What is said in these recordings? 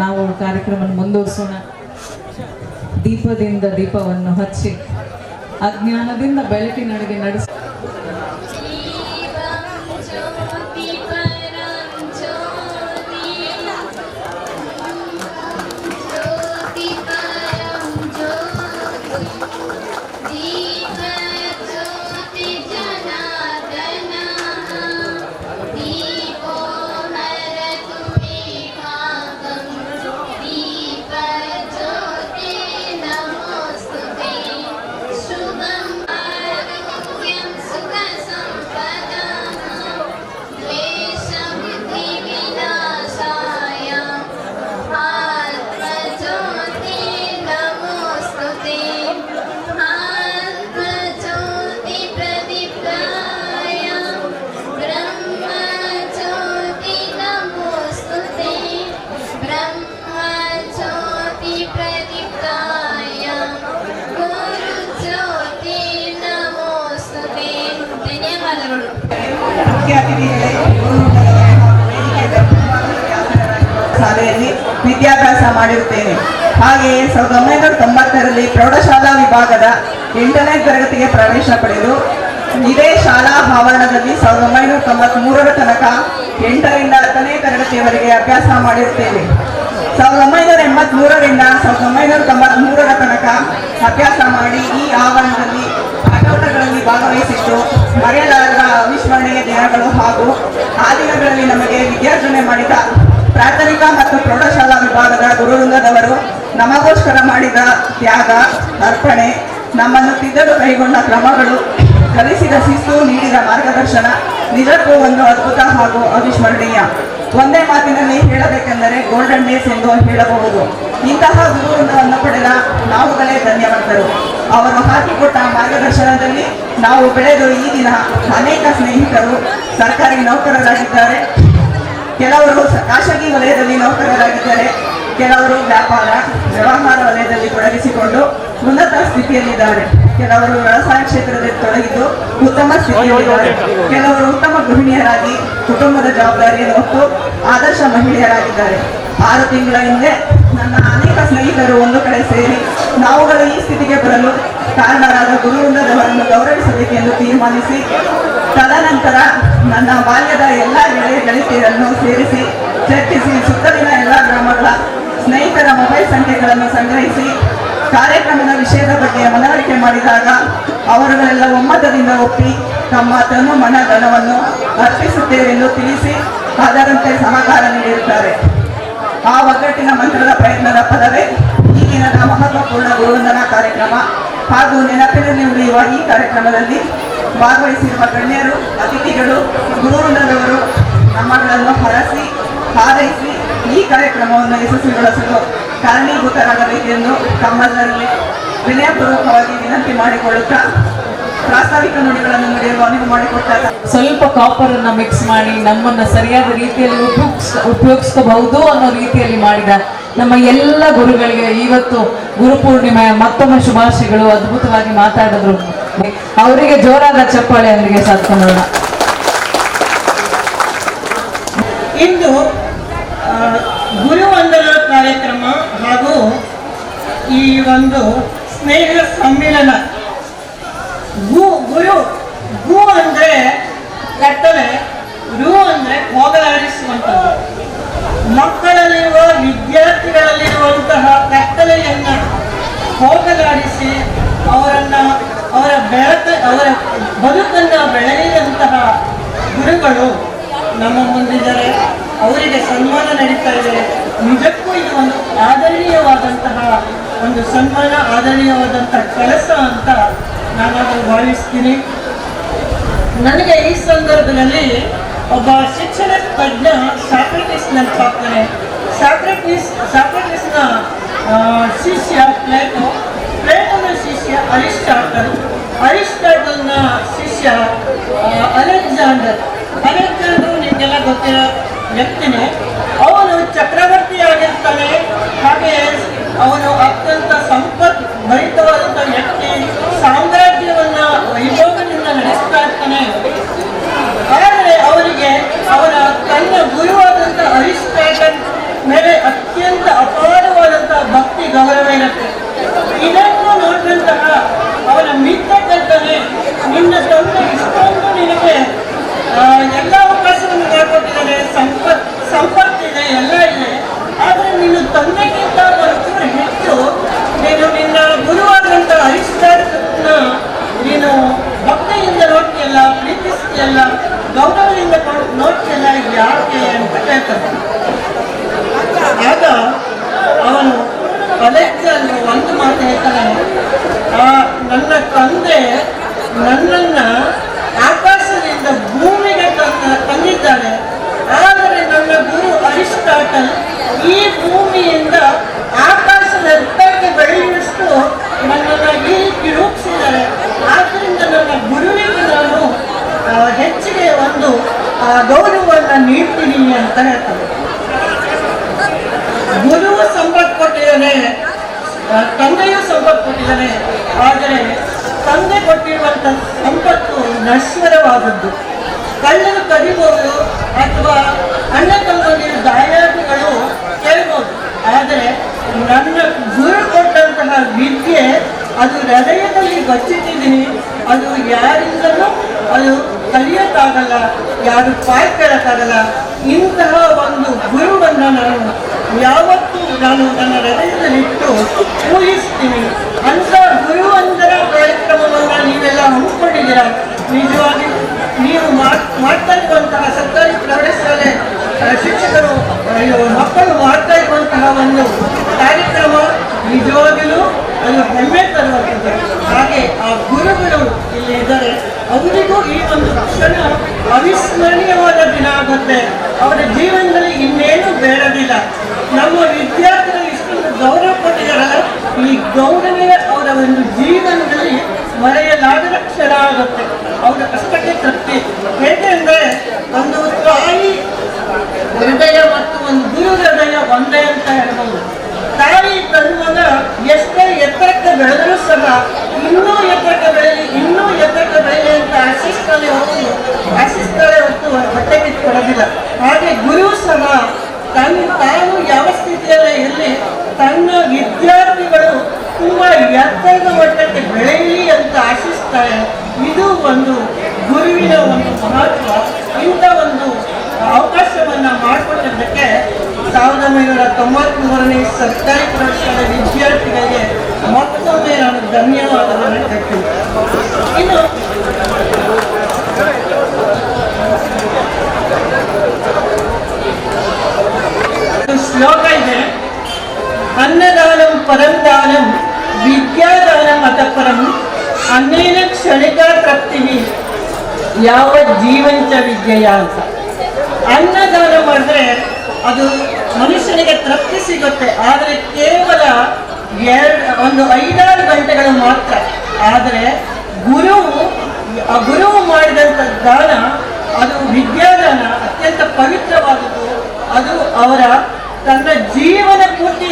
ನಾವು ಕಾರ್ಯಕ್ರಮವನ್ನು ಮುಂದುವರಿಸೋಣ. ದೀಪದಿಂದ ದೀಪವನ್ನು ಹಚ್ಚಿ ಅಜ್ಞಾನದಿಂದ ಬೆಳಕಿನಡೆಗೆ ನಡೆಸಿ ಶಾಲೆಯಲ್ಲಿ ವಿದ್ಯಾಭ್ಯಾಸ ಮಾಡಿರುತ್ತೇನೆ. ಹಾಗೆಯೇ 1990ರಲ್ಲಿ ಪ್ರೌಢಶಾಲಾ ವಿಭಾಗದ 8ನೇ ತರಗತಿಗೆ ಪ್ರವೇಶ ಪಡೆದು ಇದೇ ಶಾಲಾ ಆವರಣದಲ್ಲಿ 1993ರ ತನಕ 8ರಿಂದ 10ನೇ ತರಗತಿಯವರೆಗೆ ಅಭ್ಯಾಸ ಮಾಡಿರುತ್ತೇನೆ. 1983ರಿಂದ 1993ರ ತನಕ ಅಭ್ಯಾಸ ಮಾಡಿ ಈ ಆವರಣದಲ್ಲಿ ಆಟೋಟಗಳಲ್ಲಿ ಭಾಗವಹಿಸಿದ್ದು ಮರೆಯಲಾರದ ಅವಿಸ್ಮರಣೀಯ ದಿನಗಳು ಹಾಗೂ ಆ ದಿನಗಳಲ್ಲಿ ನಮಗೆ ವಿದ್ಯಾರ್ಜನೆ ಮಾಡಿದ ಪ್ರಾಥಮಿಕ ಮತ್ತು ಪ್ರೌಢಶಾಲಾ ವಿಭಾಗದ ಗುರುವೃಂದದವರು ನಮಗೋಸ್ಕರ ಮಾಡಿದ ತ್ಯಾಗ, ಅರ್ಪಣೆ, ನಮ್ಮನ್ನು ತಿದ್ದಲು ಕೈಗೊಂಡ ಕ್ರಮಗಳು, ಕಲಿಸಿದ ಶಿಸ್ತು, ನೀಡಿದ ಮಾರ್ಗದರ್ಶನ ನಿಜಕ್ಕೂ ಒಂದು ಅದ್ಭುತ ಹಾಗೂ ಅವಿಸ್ಮರಣೀಯ. ಒಂದೇ ಮಾತಿನಲ್ಲಿ ಹೇಳಬೇಕೆಂದರೆ ಗೋಲ್ಡನ್ ಡೇಸ್ ಎಂದು ಹೇಳಬಹುದು. ಇಂತಹ ಗುರುವೃಂದವನ್ನು ಪಡೆದ ನಾವುಗಳೇ ಧನ್ಯವಂತರು. ಅವರು ಹಾಕಿಕೊಟ್ಟ ಮಾರ್ಗದರ್ಶನದಲ್ಲಿ ನಾವು ಬೆಳೆದು ಈ ದಿನ ಅನೇಕ ಸ್ನೇಹಿತರು ಸರ್ಕಾರಿ ನೌಕರರಾಗಿದ್ದಾರೆ, ಕೆಲವರು ಖಾಸಗಿ ವಲಯದಲ್ಲಿ ನೌಕರರಾಗಿದ್ದಾರೆ, ಕೆಲವರು ವ್ಯವಹಾರ ವಲಯದಲ್ಲಿ ತೊಡಗಿಸಿಕೊಂಡು ಉನ್ನತ ಸ್ಥಿತಿಯಲ್ಲಿದ್ದಾರೆ, ಕೆಲವರು ವ್ಯವಸಾಯ ಕ್ಷೇತ್ರದಲ್ಲಿ ತೊಡಗಿದ್ದು ಉತ್ತಮ ಸ್ಥಿತಿಯಲ್ಲಿದ್ದಾರೆ, ಕೆಲವರು ಉತ್ತಮ ಗೃಹಿಣಿಯರಾಗಿ ಕುಟುಂಬದ ಜವಾಬ್ದಾರಿಯನ್ನು ಹೊತ್ತು ಆದರ್ಶ ಮಹಿಳೆಯರಾಗಿದ್ದಾರೆ. 6 ತಿಂಗಳ ಹಿಂದೆ ನನ್ನ ಅನೇಕ ಸ್ನೇಹಿತರು ಒಂದು ಕಡೆ ಸೇರಿ ನಾವುಗಳು ಈ ಸ್ಥಿತಿಗೆ ಬರಲು ಕಾರಣರಾದ ಗುರುವೃಂದದವರನ್ನು ಗೌರವಿಸಬೇಕೆಂದು ತೀರ್ಮಾನಿಸಿ ತದನಂತರ ನನ್ನ ಬಾಲ್ಯದ ಎಲ್ಲ ಗೆಳತಿಯರನ್ನು ಸೇರಿಸಿ ಚರ್ಚಿಸಿ ಸುತ್ತಲಿನ ಎಲ್ಲ ಗ್ರಾಮಗಳ ಸ್ನೇಹಿತರ ಮೊಬೈಲ್ ಸಂಖ್ಯೆಗಳನ್ನು ಸಂಗ್ರಹಿಸಿ ಕಾರ್ಯಕ್ರಮದ ವಿಷಯದ ಬಗ್ಗೆ ಮನವರಿಕೆ ಮಾಡಿದಾಗ ಅವರುಗಳೆಲ್ಲ ಒಮ್ಮತದಿಂದ ಒಪ್ಪಿ ತಮ್ಮ ತನು ಮನ ಧನವನ್ನು ಅರ್ಪಿಸುತ್ತೇವೆಂದು ತಿಳಿಸಿ ಅದರಂತೆ ಸಹಕಾರ ನೀಡಿರುತ್ತಾರೆ. ಆ ಒಗ್ಗಟ್ಟಿನ ಮಂತ್ರದ ಪ್ರಯತ್ನದ ಫಲವೇ ಈ ದಿನದ ಮಹತ್ವಪೂರ್ಣ ಗುರುವಂದನಾ ಕಾರ್ಯಕ್ರಮ ಹಾಗೂ ನೆನಪಿನಲ್ಲಿ ಉಳಿಯುವ ಈ ಕಾರ್ಯಕ್ರಮದಲ್ಲಿ ಭಾಗವಹಿಸಿರುವ ಗಣ್ಯರು, ಅತಿಥಿಗಳು, ಗುರುವೃಂದದವರು ನಮ್ಮಗಳನ್ನು ಹರಸಿ ಹಾರೈಸಿ ಈ ಕಾರ್ಯಕ್ರಮವನ್ನು ಯಶಸ್ವಿಗೊಳಿಸಲು ಕಾರಣೀಭೂತರಾಗಬೇಕೆಂದು ತಮ್ಮಲ್ಲಿ ವಿನಯಪೂರ್ವಕವಾಗಿ ವಿನಂತಿ ಮಾಡಿಕೊಳ್ಳುತ್ತಾ ಪ್ರಾಸ್ತಾವಿಕ ನುಡಿಗಳನ್ನು ನುಡಿಯಲು ಅನುವು ಮಾಡಿಕೊಟ್ಟಾಗ ಸ್ವಲ್ಪ ಕಾಪರ್ ಅನ್ನ ಮಿಕ್ಸ್ ಮಾಡಿ ನಮ್ಮನ್ನ ಸರಿಯಾದ ರೀತಿಯಲ್ಲಿ ಉಪಯೋಗಿಸಬಹುದು ಅನ್ನೋ ರೀತಿಯಲ್ಲಿ ಮಾಡಿದ ನಮ್ಮ ಎಲ್ಲ ಗುರುಗಳಿಗೆ ಇವತ್ತು ಗುರುಪೂರ್ಣಿಮೆಯ ಮತ್ತೊಮ್ಮೆ ಶುಭಾಶಯಗಳು. ಅದ್ಭುತವಾಗಿ ಮಾತಾಡಿದ್ರು, ಅವರಿಗೆ ಜೋರಾದ ಚಪ್ಪಾಳೆ ಅವರಿಗೆ ಸಾಧ್ಕೊಳ್ಳೋಣ. ಇಂದು ಗುರುವಂದನಾ ಕಾರ್ಯಕ್ರಮ ಹಾಗೂ ಈ ಒಂದು ಸ್ನೇಹ ಸಮ್ಮಿಲನ. ಗು ಅಂದ್ರೆ ಕತ್ತಲೆ, ರು ಅಂದ್ರೆ ಹೋಗಲಾಡಿಸುವಂಥದ್ದು. ಮಕ್ಕಳಲ್ಲಿರುವ ವಿದ್ಯಾರ್ಥಿಗಳಲ್ಲಿರುವಂತಹ ಕತ್ತಲೆಯನ್ನ ಹೋಗಲಾಡಿಸಿ ಅವರ ಬದುಕನ್ನ ಬೆಳೆಯುವಂತಹ ಗುರುಗಳು ನಮ್ಮ ಮುಂದಿದ್ದಾರೆ. ಅವರಿಗೆ ಸನ್ಮಾನ ನಡೀತಾ ಇದೆ. ನಿಜಕ್ಕೂ ಇದು ಒಂದು ಆದರಣೀಯವಾದಂತಹ ಒಂದು ಸನ್ಮಾನ, ಆದರಣೀಯವಾದಂತಹ ಕೆಲಸ ಅಂತ ನಾನು ಅದನ್ನು ಭಾವಿಸ್ತೀನಿ. ನನಗೆ ಈ ಸಂದರ್ಭದಲ್ಲಿ ಒಬ್ಬ ಶಿಕ್ಷಣ ತಜ್ಞ ಸಾಕ್ರೆಟಿಸ್ ನೆನಪಾಗ್ತಾನೆ. ಸಾಕ್ರೆಟಿಸ್ನ ಶಿಷ್ಯ ಪ್ಲೇಟೋನ ಶಿಷ್ಯ ಅರಿಸ್ಟಾಟಲ್ನ ಶಿಷ್ಯ ಅಲೆಕ್ಸಾಂಡರ್ ನಿಮಗೆಲ್ಲ ಗೊತ್ತಿರೋ ವ್ಯಕ್ತಿನೇ. ಅವನು ಚಕ್ರವರ್ತಿ ಆಗಿರ್ತಾನೆ. ಹಾಗೆ ಅವನು ಅತ್ಯಂತ ಸಂಪತ್ ಭರಿತವಾದಂಥ ವ್ಯಕ್ತಿ, ಸಾಮ್ರಾಜ್ಯವನ್ನ ವೈಭೋಗದಿಂದ ನಡೆಸ್ತಾ ಇರ್ತಾನೆ. ಆದರೆ ಅವರಿಗೆ ತನ್ನ ಗುರುವಾದಂಥ ಅರಿಸ್ಟಾಟಲ್ ಮೇಲೆ ಅತ್ಯಂತ ಅಪಾರವಾದಂತಹ ಭಕ್ತಿ ಗೌರವ ಇರುತ್ತೆ. ಇದನ್ನು ನೋಡಿದಂತಹ ಅವನ ಮಿತ್ರ ಕಲ್ತಾನೆ, ನಿನ್ನ ತಂದೆ ಇಷ್ಟೊಂದು ನಿನಗೆ ಎಲ್ಲ ಅವಕಾಶವನ್ನು ಮಾಡಿಕೊಟ್ಟಿದ್ದಾನೆ, ಸಂಪತ್ತಿದೆ, ಎಲ್ಲ ಇದೆ. ಆದರೆ ನೀನು ತಂದೆಗಿಂತ ಒಂಚೂರು ಹೆಚ್ಚು ನೀನು ನಿನ್ನ ಗುರುವಾದಂಥ ಅರಿಸ್ಟಾಟಲ್ನ ನೀನು ಭಕ್ತಿಯಿಂದ ನೋಡ್ತಿಯಲ್ಲ, ಪ್ರೀತಿಸ್ತಿಯಲ್ಲ, ಗೌರವದಿಂದ ನೋಡ್ತಿಯಲ್ಲ, ಯಾಕೆ ಅಂತ ಕೇಳ್ತಾನೆ. ಆಗ ಅವನು ಅಲೆಕ್ಸಾಂಡರ್ ಒಂದು ಮಾತು ಹೇಳ್ತಾನೆ, ನನ್ನ ತಂದೆ ನನ್ನನ್ನ ಆಕಾಶದಿಂದ ಭೂಮಿಗೆ ತಂದಿದ್ದಾನೆ, ಆದರೆ ನನ್ನ ಗುರು ಅರಿಸ್ಟಾಟಲ್ ಈ ಭೂಮಿಯಿಂದ ಆಕಾಶದ ಎತ್ತರಕ್ಕೆ ಬೆಳೆಯುವಷ್ಟು ನನ್ನನ್ನು ಈ ರೂಪಿಸಿದ್ದಾರೆ. ಆದ್ದರಿಂದ ನನ್ನ ಗುರುವಿಗೆ ನಾನು ಹೆಚ್ಚಿಗೆ ಒಂದು ಗೌರವವನ್ನು ನೀಡ್ತೀನಿ ಅಂತ ಹೇಳ್ತಾರೆ. ಗುರುವು ಸಂಪತ್ತು ಕೊಟ್ಟಿದ್ದಾನೆ, ತಂದೆಯೂ ಸಂಪತ್ತು ಕೊಟ್ಟಿದ್ದಾನೆ. ಆದರೆ ತಂದೆ ಕೊಟ್ಟಿರುವಂಥ ಸಂಪತ್ತು ನಶ್ವರವಾದದ್ದು. ಕಳ್ಳರು ಕದಿಬಹುದು ಅಥವಾ ಅಣ್ಣ ತಮ್ಮಂದಿರು ದಾಯಾದಿಗಳು ಕೇಳ್ಬೋದು. ಆದರೆ ನನ್ನ ಗುರು ಕೊಟ್ಟಂತಹ ವಿದ್ಯೆ ಅದು ಹೃದಯದಲ್ಲಿ ಬಚ್ಚಿಟ್ಟಿದ್ದೀನಿ. ಅದು ಯಾರಿಂದಲೂ ಅದು ಕಲಿಯೋಕ್ಕಾಗಲ್ಲ, ಯಾರು ಪಾಯ್ಕೊಳ್ಳೋಕ್ಕಾಗಲ್ಲ. ಇಂತಹ ಒಂದು ಗುರುವನ್ನು ಯಾವತ್ತೂ ನಾನು ನನ್ನ ಹೃದಯದಲ್ಲಿಟ್ಟು ಊಹಿಸ್ತೀನಿ. ಅಂಥ ಗುರುವಂದರ ಕಾರ್ಯಕ್ರಮವನ್ನು ನೀವೆಲ್ಲ ಹಮ್ಮಿಕೊಂಡಿದ್ದೀರಾ. ನಿಜವಾಗಿ ನೀವು ಮಾಡ್ತಾ ಇರುವಂತಹ ಸರ್ಕಾರಿ ಪ್ರೌಢಶಾಲೆ ಶಿಕ್ಷಕರು ಮಕ್ಕಳು ಮಾಡ್ತಾ ಇರುವಂತಹ ಒಂದು ಕಾರ್ಯಕ್ರಮ ನಿಜವಾಗಿಯೂ ಅದು ಹೆಮ್ಮೆ ತರುವಂಥದ್ದು. ಹಾಗೆ ಆ ಗುರುಗಳು ಇಲ್ಲಿ ಇದ್ದಾರೆ, ಅವರಿಗೂ ಈ ಒಂದು ಕ್ಷಣ ಅವಿಸ್ಮರಣೀಯವಾದ ದಿನ ಆಗುತ್ತೆ. ಅವರ ಜೀವನದಲ್ಲಿ ಇನ್ನೇನು ಬೇಡದಿಲ್ಲ. ನಮ್ಮ ವಿದ್ಯಾರ್ಥಿಗಳು ಇಷ್ಟೊಂದು ಗೌರವ ಕೊಟ್ಟಿದ್ದಾರಲ್ಲ, ಈ ಗೌರವವೇ ಅವರ ಒಂದು ಜೀವನದಲ್ಲಿ ಮರೆಯಲಾಗದ ಕ್ಷಣ ಆಗುತ್ತೆ. ಅವರ ಕಷ್ಟಕ್ಕೆ ತೃಪ್ತಿ. ಹೇಗೆ ಅಂದರೆ ಒಂದು ತಾಯಿ ಹೃದಯ ಮತ್ತು ಒಂದು ಗುರು ಹೃದಯ ಒಂದೇ ಅಂತ ಹೇಳ್ಬೋದು. ತಾಯಿ ತನ್ನ ಎಷ್ಟೇ ಎತ್ತರಕ್ಕೆ ಬೆಳೆದರೂ ಸಹ ಇನ್ನೂ ಎತ್ತರಕ್ಕೆ ಬೆಳೆಯಲಿ ಅಂತ ಆಶಿಸ್ತಾಳೆ ಹೊತ್ತು ಹೊಟ್ಟೆ ಕಿತ್ಕೊಡೋದಿಲ್ಲ. ಹಾಗೆ ಗುರು ಸಹ ತಾನು ಯಾವ ಸ್ಥಿತಿಯಲ್ಲಿ ತನ್ನ ವಿದ್ಯಾರ್ಥಿಗಳು ತುಂಬ ಎತ್ತರದ ಮಟ್ಟಕ್ಕೆ ಬೆಳೆಯಲಿ ಒಂದು ಮಹತ್ವ, ಇಂಥ ಒಂದು ಅವಕಾಶವನ್ನ ಮಾಡಿಕೊಟ್ಟಿದ್ದಕ್ಕೆ 1993ನೇ ಸರ್ಕಾರಿ ಪ್ರೌಢಶಾಲೆ ವಿದ್ಯಾರ್ಥಿಗಳಿಗೆ ಮತ್ತೊಮ್ಮೆ ನಾನು ಧನ್ಯವಾದಗಳನ್ನು ಹೇಳ್ತೀನಿ. ಇನ್ನು ಶ್ಲೋಕ ಇದೆ, ಅನ್ನದಾನಂ ಪರಂದಾನಂ ವಿದ್ಯಾದಾನಂ ಅತಃಪರಂ ಅನ್ನೇನ ಕ್ಷಣಿಕ ತೃಪ್ತಿ ಯಾವ ಜೀವಂತ ವಿದ್ಯೆಯ ಅಂತ. ಅನ್ನದಾನ ಮಾಡಿದ್ರೆ ಅದು ಮನುಷ್ಯನಿಗೆ ತೃಪ್ತಿ ಸಿಗುತ್ತೆ, ಆದರೆ ಕೇವಲ 5-6 ಗಂಟೆಗಳು ಮಾತ್ರ. ಆದರೆ ಗುರುವು ಮಾಡಿದಂಥ ದಾನ, ಅದು ವಿದ್ಯಾದಾನ ಅತ್ಯಂತ ಪವಿತ್ರವಾದದ್ದು. ಅದು ಅವರ ತನ್ನ ಜೀವನ ಪೂರ್ತಿ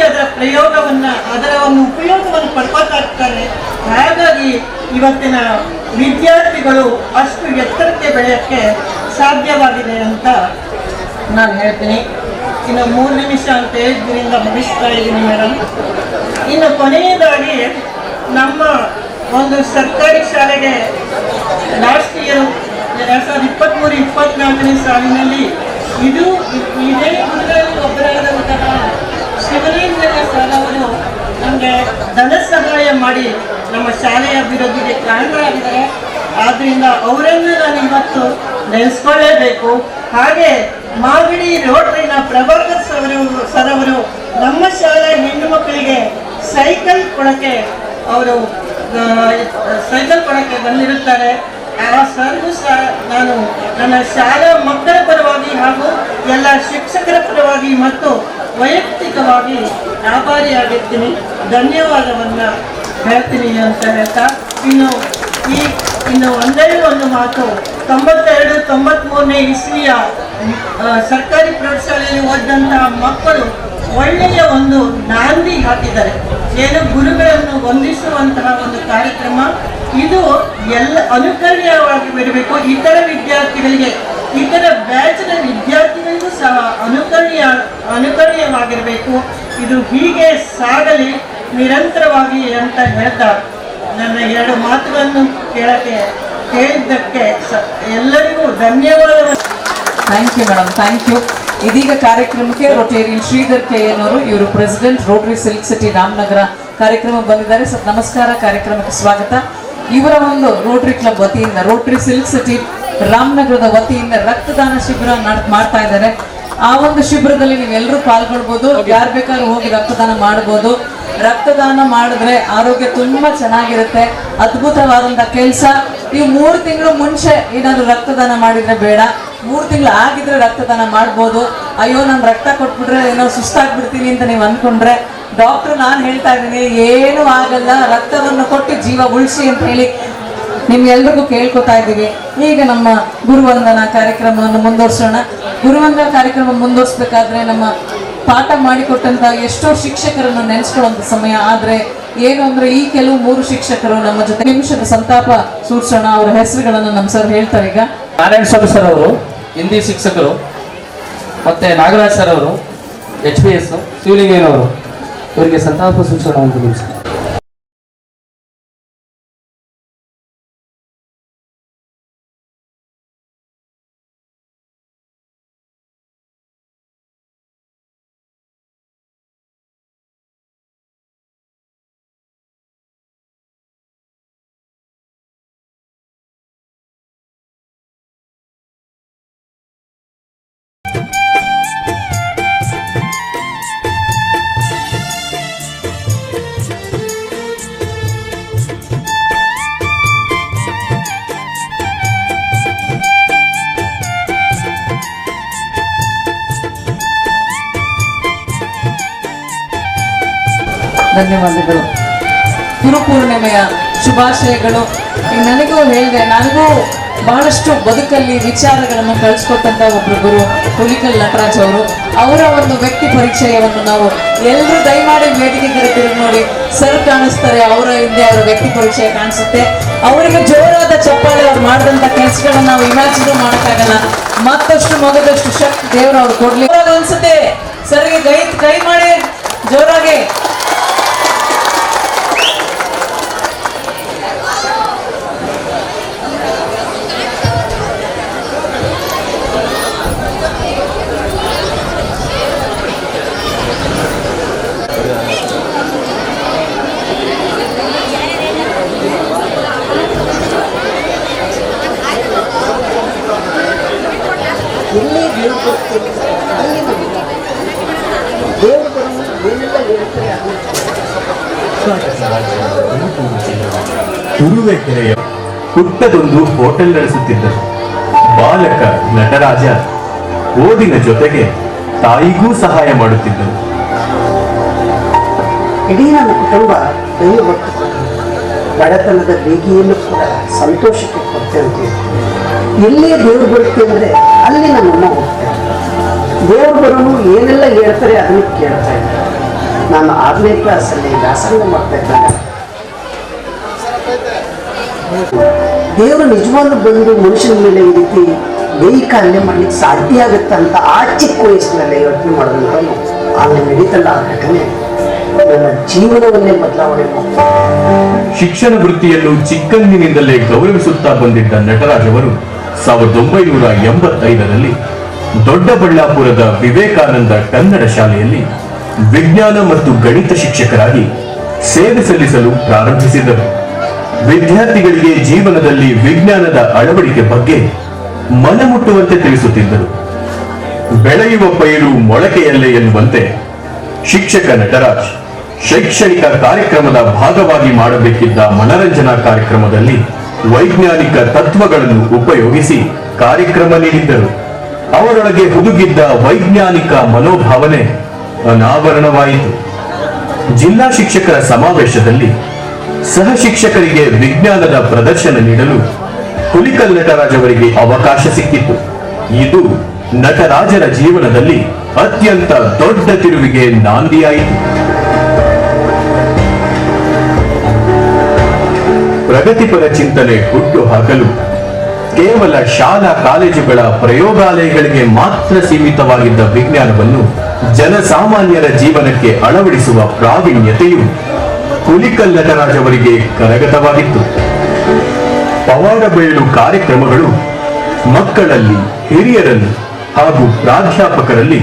ಅದರ ಒಂದು ಉಪಯೋಗವನ್ನು ಪಡ್ಕೊತಾ ಇರ್ತಾರೆ. ಹಾಗಾಗಿ ಇವತ್ತಿನ ವಿದ್ಯಾರ್ಥಿಗಳು ಅಷ್ಟು ಎತ್ತರಕ್ಕೆ ಬೆಳೆಯೋಕ್ಕೆ ಸಾಧ್ಯವಾಗಿದೆ ಅಂತ ನಾನು ಹೇಳ್ತೀನಿ. ಇನ್ನು 3 ನಿಮಿಷ ಅಂತ ಇದರಿಂದ ಮುಗಿಸ್ತಾ ಇದ್ದೀನಿ ಮೇಡಮ್. ಇನ್ನು ಕೊನೆಯದಾಗಿ ನಮ್ಮ ಒಂದು ಸರ್ಕಾರಿ ಶಾಲೆಗೆ ಲಾಸ್ಟ್ ಇಯರ್ 2023-24ನೇ ಸಾಲಿನಲ್ಲಿ ಇದೇ ಗುರುಗಳಲ್ಲಿ ಒಬ್ಬರಾದಂತಹ ಶಿವಲಿಂಗಯ್ಯ ಸರ್ ಅವರು ನಮಗೆ ಧನ ಸಹಾಯ ಮಾಡಿ ನಮ್ಮ ಶಾಲೆಯ ಅಭಿವೃದ್ಧಿಗೆ ಕಾರಣರಾಗಿದ್ದಾರೆ. ಆದ್ದರಿಂದ ಅವರನ್ನು ನಾನು ಇವತ್ತು ನೆನೆಸ್ಕೊಳ್ಳೇಬೇಕು. ಹಾಗೆ ಮಾಗಡಿ ರೋಟರಿನ ಪ್ರಭಾಕರ್ ಸರ್ ಅವರು ನಮ್ಮ ಶಾಲೆ ಹೆಣ್ಣು ಮಕ್ಕಳಿಗೆ ಸೈಕಲ್ ಕೊಡಕ್ಕೆ ಬಂದಿರುತ್ತಾರೆ. ಆ ಸರ್ಗೂ ಸಹ ನಾನು ನನ್ನ ಶಾಲಾ ಮಕ್ಕಳ ಪರವಾಗಿ ಹಾಗೂ ಎಲ್ಲ ಶಿಕ್ಷಕರ ಪರವಾಗಿ ಮತ್ತು ವೈಯಕ್ತಿಕವಾಗಿ ಆಭಾರಿಯಾಗಿರ್ತೀನಿ, ಧನ್ಯವಾದವನ್ನು ಹೇಳ್ತೀನಿ ಅಂತ ಹೇಳ್ತಾ, ಇನ್ನು ಒಂದೇ ಒಂದು ಮಾತು, 92-93ನೇ ಇಸ್ವಿಯ ಸರ್ಕಾರಿ ಪ್ರೌಢಶಾಲೆಯಲ್ಲಿ ಓದಿದಂತಹ ಮಕ್ಕಳು ಒಳ್ಳೆಯ ಒಂದು ನಾಂದಿ ಹಾಕಿದ್ದಾರೆ. ಏನು ಗುರುಗಳನ್ನು ವಂದಿಸುವಂತಹ ಒಂದು ಕಾರ್ಯಕ್ರಮ ಇದು ಎಲ್ಲ ಅನುಕರಣೀಯವಾಗಿ ಬರಬೇಕು. ಇತರ ಬ್ಯಾಚಿನ ವಿದ್ಯಾರ್ಥಿಗಳಿಗೂ ಸಹ ಅನುಕರಣೀಯವಾಗಿರಬೇಕು. ಇದು ಹೀಗೆ ಸಾಗಲಿ ನಿರಂತರವಾಗಿ ಅಂತ ಹೇಳ್ತಾ ನನ್ನ 2 ಮಾತುಗಳನ್ನು ಕೇಳಿದ್ದಕ್ಕೆ ಎಲ್ಲರಿಗೂ ಧನ್ಯವಾದಗಳು. Thank you madam, thank you. ಇದೀಗ ಕಾರ್ಯಕ್ರಮಕ್ಕೆ ರೋಟೇರಿಯನ್ ಶ್ರೀಧರ್ KN ಅವರು, ಇವರು president Rotary silk city Ramanagara ಕಾರ್ಯಕ್ರಮ ಬಂದಿದ್ದಾರೆ. ಸರ್ ನಮಸ್ಕಾರ, ಕಾರ್ಯಕ್ರಮಕ್ಕೆ ಸ್ವಾಗತ. ಇವರ ಒಂದು ರೋಟರಿ ಕ್ಲಬ್ ವತಿಯಿಂದ, ರೋಟರಿ ಸಿಲ್ಕ್ ಸಿಟಿ ರಾಮನಗರದ ವತಿಯಿಂದ ರಕ್ತದಾನ ಶಿಬಿರ ಮಾಡ್ತಾ ಇದ್ದಾರೆ. ಆ ಒಂದು ಶಿಬಿರದಲ್ಲಿ ನೀವೆಲ್ಲರೂ ಪಾಲ್ಗೊಳ್ಬೋದು, ಯಾರು ಬೇಕಾದ್ರೂ ಹೋಗಿ ರಕ್ತದಾನ ಮಾಡ್ಬೋದು. ರಕ್ತದಾನ ಮಾಡಿದ್ರೆ ಆರೋಗ್ಯ ತುಂಬಾ ಚೆನ್ನಾಗಿರುತ್ತೆ, ಅದ್ಭುತವಾದಂಥ ಕೆಲಸ. ನೀವು 3 ತಿಂಗಳು ಮುಂಚೆ ಏನಾದ್ರು ರಕ್ತದಾನ ಮಾಡಿದ್ರೆ ಬೇಡ, 3 ತಿಂಗಳು ಆಗಿದ್ರೆ ರಕ್ತದಾನ ಮಾಡ್ಬೋದು. ಅಯ್ಯೋ ನಾನು ರಕ್ತ ಕೊಟ್ಬಿಟ್ರೆ ಏನೋ ಸುಸ್ತಾಗ್ಬಿಡ್ತೀನಿ ಅಂತ ನೀವು ಅಂದ್ಕೊಂಡ್ರೆ, ಡಾಕ್ಟ್ರು ನಾನು ಹೇಳ್ತಾ ಇದ್ದೀನಿ ಏನೂ ಆಗಲ್ಲ, ರಕ್ತವನ್ನು ಕೊಟ್ಟು ಜೀವ ಉಳಿಸಿ ಅಂತ ಹೇಳಿ ನಿಮ್ಗೆಲ್ರಿಗೂ ಕೇಳ್ಕೊತಾ ಇದ್ದೀವಿ. ಈಗ ನಮ್ಮ ಗುರುವಂದನಾ ಕಾರ್ಯಕ್ರಮವನ್ನು ಮುಂದುವರ್ಸೋಣ. ಗುರುವಂದನಾ ಕಾರ್ಯಕ್ರಮ ಮುಂದುವರ್ಸ್ಬೇಕಾದ್ರೆ ನಮ್ಮ ಪಾಠ ಮಾಡಿಕೊಟ್ಟಂತ ಎಷ್ಟೋ ಶಿಕ್ಷಕರನ್ನು ನೆನೆಸ್ಕೊಳ್ಳುವಂಥ ಸಮಯ. ಆದರೆ ಏನು ಅಂದರೆ ಈ ಕೆಲವು 3 ಶಿಕ್ಷಕರು ನಮ್ಮ ಜೊತೆ ನಿಮಿಷದ ಸಂತಾಪ ಸೂಚಿಸೋಣ. ಅವರ ಹೆಸರುಗಳನ್ನು ನಮ್ಮ ಸರ್ ಹೇಳ್ತಾರೆ. ಈಗ ನಾರಾಯಣ ಸ್ವಾಮಿ ಸರ್ ಅವರು ಹಿಂದಿ ಶಿಕ್ಷಕರು, ಮತ್ತೆ ನಾಗರಾಜ್ ಸರ್ ಅವರು HPS, ಶಿವಲಿಂಗಯ್ಯನವರು, ಇವರಿಗೆ ಸಂತಾಪ ಸೂಚೋಣ ಅಂತ ನಿಮಿಷ. ಧನ್ಯವಾದಗಳು. ಗುರುಪೂರ್ಣಿಮೆಯ ಶುಭಾಶಯಗಳು. ನನಗೂ ಹೇಳಿದೆ, ನನಗೂ ಬಹಳಷ್ಟು ಬದುಕಲ್ಲಿ ವಿಚಾರಗಳನ್ನು ಕಳಿಸ್ಕೊಟ್ಟಂತ ಒಬ್ರು ಗುರು ಹುಲಿಕಲ್ ನಟರಾಜ್ ಅವರು. ಅವರ ಒಂದು ವ್ಯಕ್ತಿ ಪರಿಚಯವನ್ನು ನಾವು ಎಲ್ಲರೂ ದಯಮಾಡಿ ವೇದಿಕೆಗೆ ತಿರುಗಿ ನೋಡಿ. ಸರ್ ಕಾಣಿಸ್ತಾರೆ, ಅವರ ಹಿಂದೆ ಅವರ ವ್ಯಕ್ತಿ ಪರಿಚಯ ಕಾಣಿಸುತ್ತೆ. ಅವರಿಗೆ ಜೋರಾದ ಚಪ್ಪಾಳೆ, ಅವ್ರು ಮಾಡಿದಂಥ ಕೆಲಸಗಳನ್ನ ನಾವು ಇಮ್ಯಾಜಿನ್ ಮಾಡೋಕ್ಕಾಗಲ್ಲ. ಮತ್ತಷ್ಟು ಮಗದಷ್ಟು ಶಕ್ತಿ ದೇವರು ಅವ್ರು ಕೊಡ್ಲಿ ಅನ್ಸುತ್ತೆ. ಸರ್ಗೆ ಕೈ ಮಾಡಿ ಜೋರಾಗಿ. ತುರುವೇಕೆರೆಯ ಪುಟ್ಟದೊಂದು ಹೋಟೆಲ್ ನಡೆಸುತ್ತಿದ್ದರು. ಬಾಲಕ ನಟರಾಜ ಓದಿನ ಜೊತೆಗೆ ತಾಯಿಗೂ ಸಹಾಯ ಮಾಡುತ್ತಿದ್ದರು. ಇಡೀ ನನ್ನ ಕುಟುಂಬ ದೈವಭಕ್ತ ಬಡತನದ ಬೇಗಿಯಲ್ಲೂ ಕೂಡ ಸಂತೋಷಕ್ಕೆ ಕೊಡ್ತೇವೆ. ಎಲ್ಲೇ ದೇವ್ರು ಬರುತ್ತೆ ಅಂದರೆ ಅಲ್ಲಿ ನಮ್ಮಮ್ಮ ಹೋಗ್ತೇವೆ. ದೇವ್ರು ಬರೋನು ಏನೆಲ್ಲ ಹೇಳ್ತಾರೆ ಅದನ್ನು ಕೇಳ್ತಾ ಇದ್ದಾರೆ. ನಾನು 6ನೇ ಕ್ಲಾಸಲ್ಲಿ ವ್ಯಾಸಂಗ ಮಾಡ್ತಾ ಇದ್ದಾಗ ದೇವರು ನಿಜವಾಗ್ಲೂ ಬಂದು ಮನುಷ್ಯನ ಮೇಲೆ ಈ ರೀತಿ ದೈಹಿಕ ಹಲ್ಲೆ ಮಾಡ್ಲಿಕ್ಕೆ ಸಾಧ್ಯ ಆಗುತ್ತೆ ಅಂತ ಆ ಚಿಕ್ಕ ವಯಸ್ಸಿನಲ್ಲಿ ಯೋಚನೆ ಮಾಡೋದಂತ ಆಮೇಲೆ ನಡೀತಲ್ಲ ಆ ಘಟನೆ ನನ್ನ ಜೀವನವನ್ನೇ ಬದಲಾವಣೆ ಮಾಡ್ತಾರೆ. ಶಿಕ್ಷಣ ವೃತ್ತಿಯನ್ನು ಚಿಕ್ಕಂದಿನಿಂದಲೇ ಗೌರವಿಸುತ್ತಾ ಬಂದಿದ್ದ ನಟರಾಜ್ ಅವರು 1985ರಲ್ಲಿ ದೊಡ್ಡಬಳ್ಳಾಪುರದ ವಿವೇಕಾನಂದ ಕನ್ನಡ ಶಾಲೆಯಲ್ಲಿ ವಿಜ್ಞಾನ ಮತ್ತು ಗಣಿತ ಶಿಕ್ಷಕರಾಗಿ ಸೇವೆ ಸಲ್ಲಿಸಲು ಪ್ರಾರಂಭಿಸಿದರು. ವಿದ್ಯಾರ್ಥಿಗಳಿಗೆ ಜೀವನದಲ್ಲಿ ವಿಜ್ಞಾನದ ಅಳವಡಿಕೆ ಬಗ್ಗೆ ಮನಮುಟ್ಟುವಂತೆ ತಿಳಿಸುತ್ತಿದ್ದರು. ಬೆಳೆಯುವ ಪೈರು ಮೊಳಕೆಯಲ್ಲೇ ಎನ್ನುವಂತೆ ಶಿಕ್ಷಕ ನಟರಾಜ್ ಶೈಕ್ಷಣಿಕ ಕಾರ್ಯಕ್ರಮದ ಭಾಗವಾಗಿ ಮಾಡಬೇಕಿದ್ದ ಮನರಂಜನಾ ಕಾರ್ಯಕ್ರಮದಲ್ಲಿ ವೈಜ್ಞಾನಿಕ ತತ್ವಗಳನ್ನು ಉಪಯೋಗಿಸಿ ಕಾರ್ಯಕ್ರಮ ನೀಡಿದ್ದರು. ಅವರೊಳಗೆ ಹುದುಗಿದ್ದ ವೈಜ್ಞಾನಿಕ ಮನೋಭಾವನೆ ಅನಾವರಣವಾಯಿತು. ಜಿಲ್ಲಾ ಶಿಕ್ಷಕರ ಸಮಾವೇಶದಲ್ಲಿ ಸಹ ಶಿಕ್ಷಕರಿಗೆ ವಿಜ್ಞಾನದ ಪ್ರದರ್ಶನ ನೀಡಲು ಹುಲಿಕಲ್ ನಟರಾಜ್ ಅವರಿಗೆ ಅವಕಾಶ ಸಿಕ್ಕಿತು. ಇದು ನಟರಾಜರ ಜೀವನದಲ್ಲಿ ಅತ್ಯಂತ ದೊಡ್ಡ ತಿರುವಿಗೆ ನಾಂದಿಯಾಯಿತು. ಪ್ರಗತಿಪರ ಚಿಂತನೆ ಹುಟ್ಟು ಹಾಕಲು ಕೇವಲ ಶಾಲಾ ಕಾಲೇಜುಗಳ ಪ್ರಯೋಗಾಲಯಗಳಿಗೆ ಮಾತ್ರ ಸೀಮಿತವಾಗಿದ್ದ ವಿಜ್ಞಾನವನ್ನು ಜನಸಾಮಾನ್ಯರ ಜೀವನಕ್ಕೆ ಅಳವಡಿಸುವ ಪ್ರಾವೀಣ್ಯತೆಯು ಹುಲಿಕಲ್ ನಟರಾಜ್ ಅವರಿಗೆ ಕರಗತವಾಗಿತ್ತು. ಪವಾಡ ಬಯಲು ಕಾರ್ಯಕ್ರಮಗಳು ಮಕ್ಕಳಲ್ಲಿ, ಹಿರಿಯರಲ್ಲಿ ಹಾಗೂ ಪ್ರಾಧ್ಯಾಪಕರಲ್ಲಿ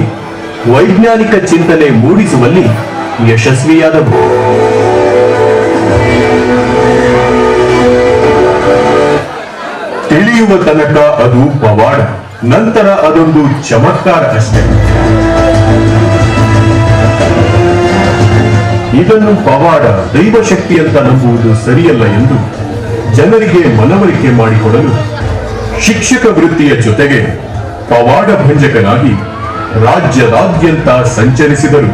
ವೈಜ್ಞಾನಿಕ ಚಿಂತನೆ ಮೂಡಿಸುವಲ್ಲಿ ಯಶಸ್ವಿಯಾದವು. ತಿಳಿಯುವ ತನಕ ಅದು ಪವಾಡ, ನಂತರ ಅದೊಂದು ಚಮತ್ಕಾರ ಅಷ್ಟೇ. ಇದನ್ನು ಪವಾಡ, ದೈವಶಕ್ತಿ ಅಂತ ನಂಬುವುದು ಸರಿಯಲ್ಲ ಎಂದು ಜನರಿಗೆ ಮನವರಿಕೆ ಮಾಡಿಕೊಡಲು ಶಿಕ್ಷಕ ವೃತ್ತಿಯ ಜೊತೆಗೆ ಪವಾಡ ಭಂಜಕನಾಗಿ ರಾಜ್ಯದಾದ್ಯಂತ ಸಂಚರಿಸಿದರು.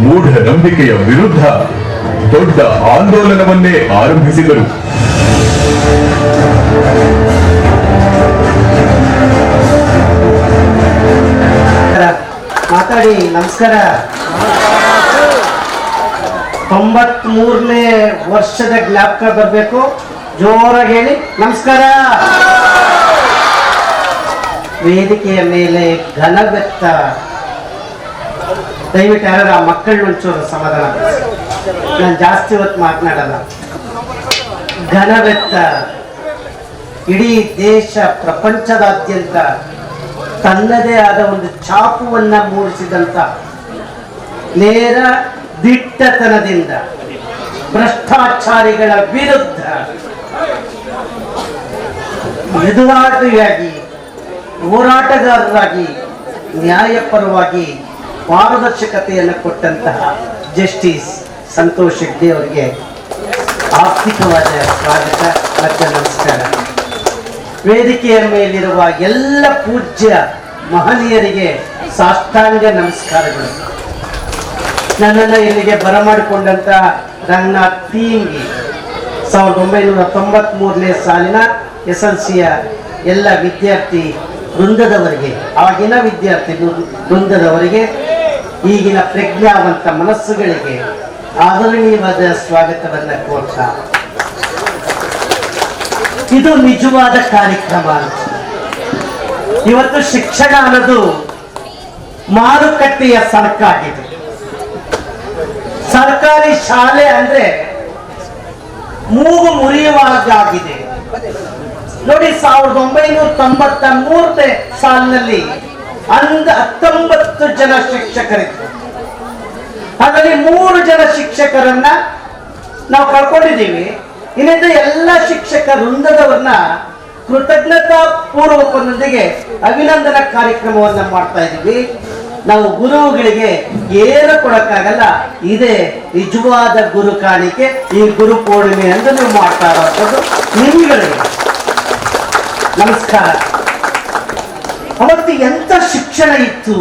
ಮೂಢನಂಬಿಕೆಯ ವಿರುದ್ಧ ದೊಡ್ಡ ಆಂದೋಲನವನ್ನೇ ಆರಂಭಿಸಿದರು. ಮಾತಾಡಿ ನಮಸ್ಕಾರ. 93ನೇ ವರ್ಷದ ಜ್ಞಾಪಕ ಬರಬೇಕು. ಜೋರಾಗಿ ಹೇಳಿ ನಮಸ್ಕಾರ. ವೇದಿಕೆಯ ಮೇಲೆ ಘನವೆತ್ತ ದಯವಿಟ್ಟು ಯಾರು ಆ ಮಕ್ಕಳನ್ನ ಒಂಚೂರು ಸಮಾಧಾನ. ನಾನು ಜಾಸ್ತಿ ಹೊತ್ತು ಮಾತನಾಡಲ್ಲ. ಘನವೆತ್ತ ಇಡೀ ದೇಶ ಪ್ರಪಂಚದಾದ್ಯಂತ ತನ್ನದೇ ಆದ ಒಂದು ಛಾಪುವನ್ನ ಮೂಡಿಸಿದಂತ ನೇರ ದಿಟ್ಟತನದಿಂದ ಭ್ರಷ್ಟಾಚಾರಿಗಳ ವಿರುದ್ಧ ಎದುರಾಟವಾಗಿ ಹೋರಾಟಗಾರರಾಗಿ ನ್ಯಾಯಪರವಾಗಿ ಪಾರದರ್ಶಕತೆಯನ್ನು ಕೊಟ್ಟಂತಹ ಜಸ್ಟಿಸ್ ಸಂತೋಷ್ ಹೆಗ್ಡೆ ಅವರಿಗೆ ಆರ್ಥಿಕವಾದ ಸ್ವಾಗತ ಮತ್ತು ನಮಸ್ಕಾರ. ವೇದಿಕೆಯ ಮೇಲಿರುವ ಎಲ್ಲ ಪೂಜ್ಯ ಮಹನೀಯರಿಗೆ ಸಾಷ್ಟಾಂಗ ನಮಸ್ಕಾರಗಳು. ನನ್ನನ್ನು ಇಲ್ಲಿಗೆ ಬರಮಾಡಿಕೊಂಡಂತ ರಂಗನಾಥ್ ತೀಂಗಿ 1993ನೇ ಸಾಲಿನ SLCಯ ಎಲ್ಲ ವಿದ್ಯಾರ್ಥಿ ವೃಂದದವರಿಗೆ, ಆಗಿನ ವಿದ್ಯಾರ್ಥಿ ವೃಂದದವರಿಗೆ, ಈಗಿನ ಪ್ರಜ್ಞಾವಂತ ಮನಸ್ಸುಗಳಿಗೆ ಆದರಣೀಯವಾದ ಸ್ವಾಗತವನ್ನ ಕೋರ್ತಾ, ಇದು ನಿಜವಾದ ಕಾರ್ಯಕ್ರಮ. ಇವತ್ತು ಶಿಕ್ಷಣ ಅನ್ನೋದು ಮಾರುಕಟ್ಟೆಯ ಸರಕಾಗಿದೆ. ಸರ್ಕಾರಿ ಶಾಲೆ ಅಂದ್ರೆ ಮೂಗು ಮುರಿಯುವಾಗಿದೆ. ನೋಡಿ, 1993ನೇ ಸಾಲಿನಲ್ಲಿ 19 ಜನ ಶಿಕ್ಷಕರಿದ್ರು. ಅದರಲ್ಲಿ 3 ಜನ ಶಿಕ್ಷಕರನ್ನ ನಾವು ಕಳ್ಕೊಂಡಿದ್ದೀವಿ. ಇನ್ನಿಂದ ಎಲ್ಲ ಶಿಕ್ಷಕ ವೃಂದದವರನ್ನ ಕೃತಜ್ಞತಾ ಪೂರ್ವಕದೊಂದಿಗೆ ಅಭಿನಂದನಾ ಕಾರ್ಯಕ್ರಮವನ್ನ ಮಾಡ್ತಾ ಇದ್ದೀವಿ. ನಾವು ಗುರುಗಳಿಗೆ ಏನು ಕೊಡಕ್ಕಾಗಲ್ಲ, ಇದೇ ನಿಜವಾದ ಗುರು ಕಾಣಿಕೆ. ಈ ಗುರು ಪೂರ್ಣಿಮೆ ಎಂದು ನೀವು ಮಾಡ್ತಾ ಇರೋದು ನಿಮ್ಗಳಿಗೆ ನಮಸ್ಕಾರ. ಅವತ್ತು ಎಂತ ಶಿಕ್ಷಣ ಇತ್ತು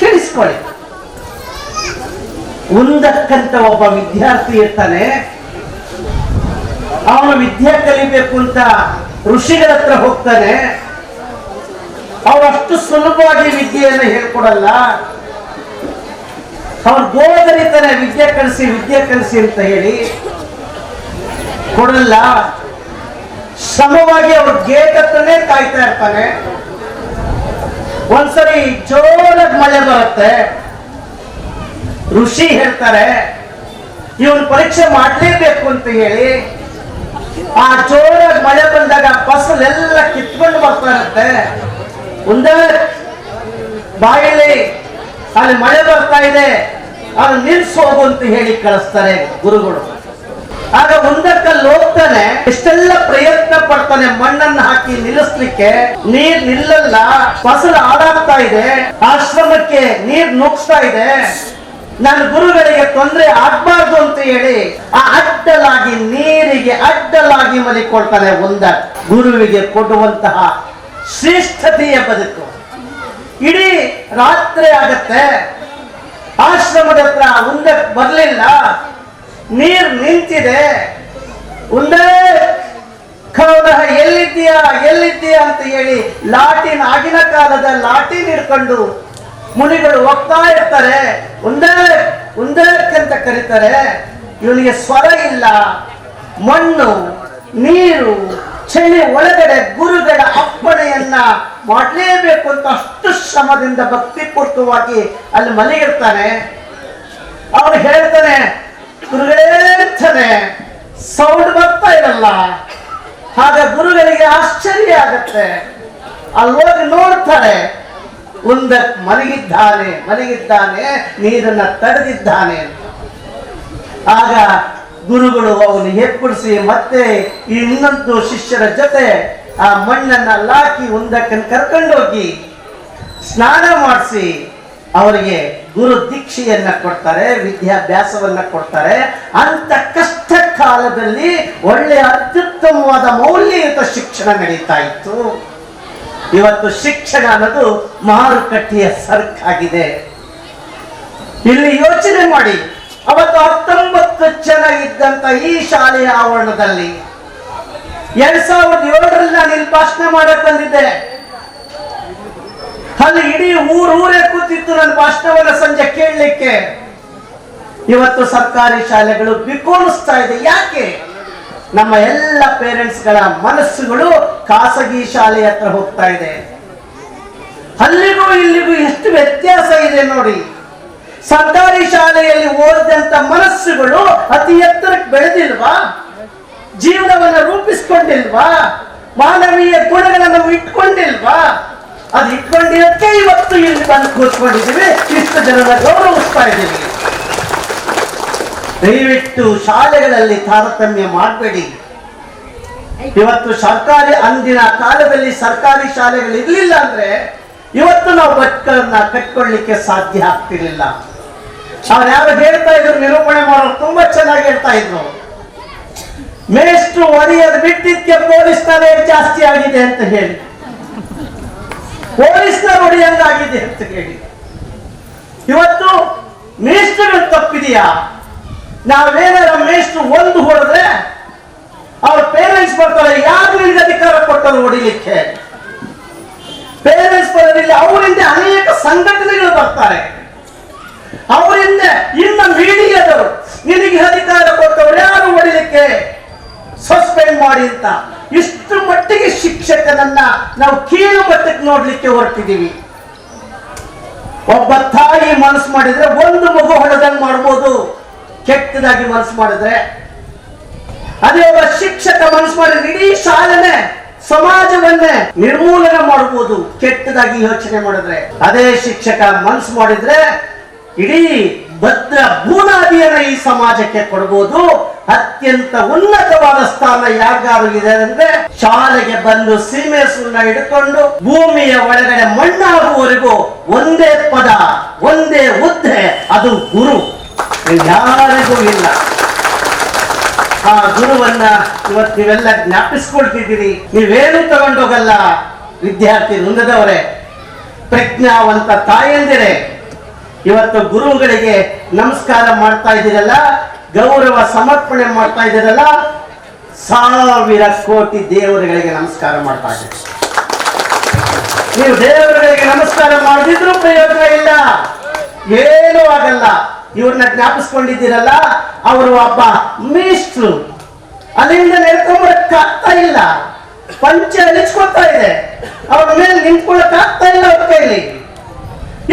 ಕೇಳಿಸ್ಕೊಳ್ಳಿ. ಒಂದಕ್ಕಂತ ಒಬ್ಬ ವಿದ್ಯಾರ್ಥಿ ಇರ್ತಾನೆ, ಅವನು ವಿದ್ಯೆ ಕಲಿಬೇಕು ಅಂತ ಋಷಿಗಳ ಹತ್ರ ಹೋಗ್ತಾನೆ. ಅವ್ರು ಅಷ್ಟು ಸುಲಭವಾಗಿ ವಿದ್ಯೆಯನ್ನು ಹೇಳ್ಕೊಡಲ್ಲ. ಅವ್ರು ಗೋದರಿತಾನೆ, ವಿದ್ಯೆ ಕಲಿಸಿ ಅಂತ ಹೇಳಿ ಕೊಡಲ್ಲ. ಶ್ರಮವಾಗಿ ಅವ್ರ ಗೇಟ್ ಹತ್ರನೇ ಕಾಯ್ತಾ ಇರ್ತಾನೆ. ಒಂದ್ಸರಿ ಜೋರಾಗಿ ಮಳೆ ಬರುತ್ತೆ. ಋಷಿ ಹೇಳ್ತಾರೆ ಇವನು ಪರೀಕ್ಷೆ ಮಾಡ್ಲೇಬೇಕು ಅಂತ ಹೇಳಿ. ಆ ಜೋರಾಗಿ ಮಳೆ ಬಂದಾಗ ಫಸಲೆಲ್ಲ ಕಿತ್ಕೊಂಡು ಬರ್ತಾ ಇರುತ್ತೆ. ಒಂದೇ ಬಾಯಲ್ಲಿ ಅಲ್ಲಿ ಮಳೆ ಬರ್ತಾ ಇದೆ, ಅದು ನಿಲ್ಸ್ ಹೋಗು ಅಂತ ಹೇಳಿ ಕಳಿಸ್ತಾರೆ ಗುರುಗಳು. ಆಗ ಒಂದಕ್ಕಲ್ಲಿ ಹೋಗ್ತಾನೆ, ಎಷ್ಟೆಲ್ಲ ಪ್ರಯತ್ನ ಪಡ್ತಾನೆ ಮಣ್ಣನ್ನು ಹಾಕಿ ನಿಲ್ಲಿಸ್ಲಿಕ್ಕೆ. ನೀರ್ ನಿಲ್ಲಲ್ಲ, ಫಸಲು ಹಾಳಾಗ್ತಾ ಇದೆ, ಆಶ್ರಮಕ್ಕೆ ನೀರ್ ನುಗ್ಸ್ತಾ ಇದೆ. ನನ್ನ ಗುರುಗಳಿಗೆ ತೊಂದರೆ ಆಗ್ಬಾರ್ದು ಅಂತ ಹೇಳಿ ಆ ಅಡ್ಡಲಾಗಿ ನೀರಿಗೆ ಅಡ್ಡಲಾಗಿ ಮಲಿಕೊಳ್ತಾನೆ. ಒಂದ ಗುರುವಿಗೆ ಕೊಡುವಂತಹ ಶ್ರೇಷ್ಠತೆಯ ಬದುಕು. ಇಡೀ ರಾತ್ರಿ ಆಗತ್ತೆ, ಆಶ್ರಮದ ಹತ್ರ ಮುಂದಕ್ಕೆ ಬರ್ಲಿಲ್ಲ, ನೀರ್ ನಿಂತಿದೆ. ಒಂದೇ ಎಲ್ಲಿದ್ದೀಯಾ ಅಂತ ಹೇಳಿ ಲಾಟಿನ್, ಆಗಿನ ಕಾಲದ ಲಾಟಿನ್ ಹಿಡ್ಕೊಂಡು ಮುನಿಗಳು ಹೋಗ್ತಾ ಇರ್ತಾರೆ. ಒಂದೇ ಅಂತ ಕರೀತಾರೆ. ಇವನಿಗೆ ಸ್ವರ ಇಲ್ಲ, ಮಣ್ಣು ನೀರು ಚಳಿ ಒಳಗಡೆ ಗುರುಗಳ ಅಪ್ಪಣೆಯನ್ನ ಮಾಡಲೇಬೇಕು ಅಂತ ಅಷ್ಟು ಶ್ರಮದಿಂದ ಭಕ್ತಿಪೂರ್ವಕವಾಗಿ ಅಲ್ಲಿ ಮಲಗಿರ್ತಾನೆ. ಅವನು ಹೇಳ್ತಾನೆ, ಗುರುಗಳೇ ಸೌಂಡ್ ಬರ್ತಾ ಇರಲ್ಲ. ಆಗ ಗುರುಗಳಿಗೆ ಆಶ್ಚರ್ಯ ಆಗತ್ತೆ. ಅಲ್ಲಿ ಹೋಗಿ ನೋಡ್ತಾರೆ, ಒಂದಕ್ಕೆ ಮಲಗಿದ್ದಾನೆ, ನೀರನ್ನ ತಡೆದಿದ್ದಾನೆ. ಆಗ ಗುರುಗಳು ಅವನು ಹೆಪ್ಪಡಿಸಿ ಮತ್ತೆ ಇನ್ನೊಂದು ಶಿಷ್ಯರ ಜೊತೆ ಆ ಮಣ್ಣನ್ನ ಲಾಕಿ ಒಂದಕ್ಕೆ ಕರ್ಕೊಂಡೋಗಿ ಸ್ನಾನ ಮಾಡಿಸಿ ಅವರಿಗೆ ಗುರು ದೀಕ್ಷೆಯನ್ನ ಕೊಡ್ತಾರೆ, ವಿದ್ಯಾಭ್ಯಾಸವನ್ನ ಕೊಡ್ತಾರೆ. ಅಂತ ಕಷ್ಟ ಕಾಲದಲ್ಲಿ ಒಳ್ಳೆಯ ಅತ್ಯುತ್ತಮವಾದ ಮೌಲ್ಯಯುತ ಶಿಕ್ಷಣ ನಡೀತಾ ಇತ್ತು. ಇವತ್ತು ಶಿಕ್ಷಣ ಅನ್ನೋದು ಮಾರುಕಟ್ಟೆಯ ಸರಕಾಗಿದೆ. ಇಲ್ಲಿ ಯೋಚನೆ ಮಾಡಿ, ಅವತ್ತು 19 ಜನ ಇದ್ದಂತ ಈ ಶಾಲೆಯ ಆವರಣದಲ್ಲಿ 2007ರಲ್ಲಿ ನಾನು ಇಲ್ಲಿ ಭಾಷಣ ಮಾಡಕ್ ಬಂದಿದ್ದೆ. ಅಲ್ಲಿ ಇಡೀ ಊರೇ ಕೂತಿತ್ತು ನನ್ನ ಭಾಷಣವನ್ನ ಸಂಜೆ ಕೇಳಲಿಕ್ಕೆ. ಇವತ್ತು ಸರ್ಕಾರಿ ಶಾಲೆಗಳು ಬಿಕೋಣಿಸ್ತಾ ಇದೆ. ಯಾಕೆ? ನಮ್ಮ ಎಲ್ಲ ಪೇರೆಂಟ್ಸ್ಗಳ ಮನಸ್ಸುಗಳು ಖಾಸಗಿ ಶಾಲೆ ಹತ್ರ ಹೋಗ್ತಾ ಇದೆ. ಅಲ್ಲಿಗೂ ಇಲ್ಲಿಗೂ ಎಷ್ಟು ವ್ಯತ್ಯಾಸ ಇದೆ ನೋಡಿ. ಸರ್ಕಾರಿ ಶಾಲೆಯಲ್ಲಿ ಓದಿದಂತ ಮನಸ್ಸುಗಳು ಅತಿ ಎತ್ತರಕ್ಕೆ ಬೆಳೆದಿಲ್ವಾ? ಜೀವನವನ್ನು ರೂಪಿಸ್ಕೊಂಡಿಲ್ವಾ? ಮಾನವೀಯ ಗುಣಗಳನ್ನು ಇಟ್ಕೊಂಡಿಲ್ವಾ? ಅದು ಇಟ್ಕೊಂಡಿರೋದಕ್ಕೆ ಇವತ್ತು ಇಲ್ಲಿ ಬಂದು ಕೂತ್ಕೊಂಡಿದ್ದೀವಿ, ಇಷ್ಟು ಜನರ ಗೌರವಿಸ್ತಾ ಇದ್ದೀವಿ. ದಯವಿಟ್ಟು ಶಾಲೆಗಳಲ್ಲಿ ತಾರತಮ್ಯ ಮಾಡಬೇಡಿ. ಇವತ್ತು ಸರ್ಕಾರಿ, ಅಂದಿನ ಕಾಲದಲ್ಲಿ ಸರ್ಕಾರಿ ಶಾಲೆಗಳು ಇರ್ಲಿಲ್ಲ ಅಂದ್ರೆ ಇವತ್ತು ನಾವು ಬದುಕನ್ನ ಕಟ್ಕೊಳ್ಳಿಕ್ಕೆ ಸಾಧ್ಯ ಆಗ್ತಿರ್ಲಿಲ್ಲ. ಅವ್ರು ಯಾರು ಹೇಳ್ತಾ ಇದ್ರು, ನಿರೂಪಣೆ ಮಾಡೋರು ತುಂಬಾ ಚೆನ್ನಾಗಿ ಹೇಳ್ತಾ ಇದ್ರು, ಮೇಷ್ಟ್ರು ಹೊಡೆಯೋದು ಬಿಟ್ಟಿದ್ಕೆ ಪೊಲೀಸ್ನವರೇ ಜಾಸ್ತಿ ಆಗಿದೆ ಅಂತ ಹೇಳಿ, ಪೊಲೀಸ್ನವ್ರು ಹೊಡೆಯಂಗಾಗಿದೆ ಅಂತ ಹೇಳಿ. ಇವತ್ತು ಮೇಷ್ಟ್ರುಗಳು ತಪ್ಪಿದೆಯಾ? ನಾವೇನಾರ ಮೇಷ್ಟ್ರು ಒಂದು ಹೊಡೆದ್ರೆ ಅವ್ರ ಪೇರೆಂಟ್ಸ್ ಬರ್ತಾರೆ, ಯಾರು ನಿಮ್ಗೆ ಅಧಿಕಾರ ಕೊಟ್ಟರು ಹೊಡಿಲಿಕ್ಕೆ? ಪೇರೆಂಟ್ಸ್ ಬರೋದಿಲ್ಲ, ಅವರಿಂದ ಅನೇಕ ಸಂಘಟನೆಗಳು ಬರ್ತಾರೆ, ಅವರಿಂದ ಇನ್ನ ಮೀಡಿಯಾದವರು ನಿನಗೆ ಅಧಿಕಾರ ಕೊಟ್ಟವರು ಯಾರು ಹೊಡಿಲಿಕ್ಕೆ, ಸಸ್ಪೆಂಡ್ ಮಾಡಿ ಅಂತ. ಇಷ್ಟು ಮಟ್ಟಿಗೆ ಶಿಕ್ಷಕನನ್ನ ನಾವು ಕೀಳು ಮಟ್ಟಕ್ಕೆ ನೋಡ್ಲಿಕ್ಕೆ ಹೊರಟಿದ್ದೀವಿ. ಒಬ್ಬ ತಾಯಿ ಮನಸ್ಸು ಮಾಡಿದ್ರೆ ಒಂದು ಮಗು ಹೊಡೆದಂಗ್ ಮಾಡ್ಬೋದು, ಕೆಟ್ಟದಾಗಿ ಮನಸ್ಸು ಮಾಡಿದ್ರೆ. ಅದೇ ಒಬ್ಬ ಶಿಕ್ಷಕ ಮನಸ್ಸು ಮಾಡಿದ್ರೆ ಇಡೀ ಶಾಲೆನೇ ಸಮಾಜವನ್ನೇ ನಿರ್ಮೂಲನೆ ಮಾಡಬಹುದು, ಕೆಟ್ಟದಾಗಿ ಯೋಚನೆ ಮಾಡಿದ್ರೆ. ಅದೇ ಶಿಕ್ಷಕ ಮನಸ್ಸು ಮಾಡಿದ್ರೆ ಇಡೀ ಭದ್ರ ಬೂನಾದಿಯನ್ನ ಈ ಸಮಾಜಕ್ಕೆ ಕೊಡಬಹುದು. ಅತ್ಯಂತ ಉನ್ನತವಾದ ಸ್ಥಾನ ಯಾರಿಗಾರು ಇದೆ ಅಂದ್ರೆ ಶಾಲೆಗೆ ಬಂದು ಸೀಮೆ ಸುಣ್ಣ ಹಿಡ್ಕೊಂಡು ಭೂಮಿಯ ಒಳಗಡೆ ಮಣ್ಣಾಗುವವರೆಗೂ ಒಂದೇ ಪದ, ಒಂದೇ ಹುದ್ದೆ, ಅದು ಗುರು. ಯಾರಿಗೂ ಇಲ್ಲ. ಆ ಗುರುವನ್ನ ಇವತ್ತು ನೀವೆಲ್ಲ ಜ್ಞಾಪಿಸ್ಕೊಳ್ತಿದ್ದೀರಿ. ನೀವೇನು ತಗೊಂಡೋಗಲ್ಲ ವಿದ್ಯಾರ್ಥಿ ವೃಂದದವರೇ, ಪ್ರಜ್ಞಾವಂತ ತಾಯಂದಿರೇ, ಇವತ್ತು ಗುರುಗಳಿಗೆ ನಮಸ್ಕಾರ ಮಾಡ್ತಾ ಇದ್ದೀರಲ್ಲ, ಗೌರವ ಸಮರ್ಪಣೆ ಮಾಡ್ತಾ ಇದ್ದೀರಲ್ಲ, 1000 ಕೋಟಿ ದೇವರುಗಳಿಗೆ ನಮಸ್ಕಾರ ಮಾಡ್ತಾ ಇದ್ದೀರಿ. ನೀವು ದೇವರುಗಳಿಗೆ ನಮಸ್ಕಾರ ಮಾಡದಿದ್ರೂ ಪ್ರಯೋಜನ ಇಲ್ಲ, ಏನೂ ಆಗಲ್ಲ. ಇವ್ರನ್ನ ಜ್ಞಾಪಿಸ್ಕೊಂಡಿದ್ದೀರಲ್ಲ, ಅವರು ಒಬ್ಬ ಮೀಸ್ಟ್ರು, ಅಲ್ಲಿಂದ ನೆಡ್ಕೊಂಬರಕ್ಕಾಗ್ತಾ ಇಲ್ಲ, ಪಂಚ ಅಲಿಸ್ಕೊತಾ ಇದೆ, ಅವ್ರ ಮೇಲೆ ನಿಂತ್ಕೊಳ್ಳಕ್ಕಾಗ್ತಾ ಇಲ್ಲ ಅವ್ರ ಕೈಲಿ.